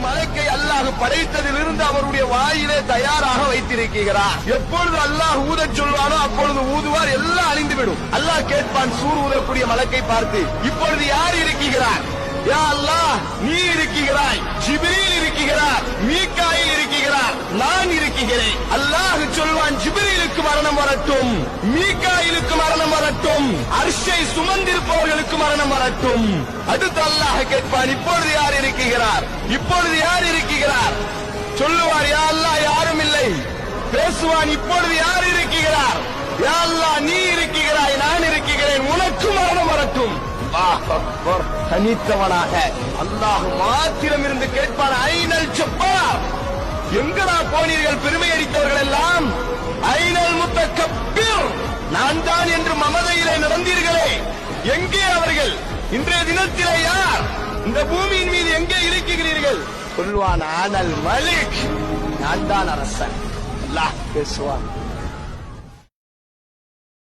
மலக்கை அல்லாஹ் படைத்ததிலிருந்து அவருடைய வாயிலே தயாராக வைத்திருக்கிறார். எப்பொழுது அல்லாஹ் ஊதச் சொல்வானோ அப்பொழுது ஊதுவார், எல்லாம் அழிந்துவிடும். அல்லாஹ் கேட்பான் சூர் ஊதக்கூடிய மலக்கை பார்த்து, இப்பொழுது யார் இருக்கிறார்? யா அல்லாஹ், நீ இருக்கிறாய், ஜிப்ரீல் இருக்கிறார், மீகாயில் இருக்கிறார், நான் இருக்கிறேன். அல்லாஹ் சொல்வான், ஜிப்ரீலுக்கு மரணம் வரட்டும், மீகாயிலுக்கு மரணம் வரட்டும், அர்ஷை சுமந்திருப்பவர்களுக்கு மரணம் வரட்டும். அடுத்து அல்லாஹ் கேட்பான், இப்பொழுது யார் இருக்கிறார்? இப்பொழுது யார் இருக்கிறார்? சொல்லுவார், யா அல்லாஹ், யாரும் இல்லை. பேசுவான், இப்பொழுது யார் இருக்கிறார்? யா அல்லாஹ், நீ இருக்கிறாய், நான் இருக்கிறேன், உனக்கு மரணம் வரட்டும். தனித்தவனாக அல்லாஹ் மாத்திரம் இருந்து கேட்பான், ஐனல் ஜப்பார், எங்கடா போனீர்கள் பெருமை அடித்தவர்கள் எல்லாம்? ஐனல் முத்தகப்பீர், நான் தான் என்று மமதையிலே நடந்தீர்களே, எங்கே அவர்கள்? இன்றைய தினத்திலே யார்? இந்த பூமியின் மீது எங்கே இருக்கிறீர்கள்? சொல்வான், ஆனல் மலிக், நான் தான் அரசன். அல்லாஹ் பேசுவான்,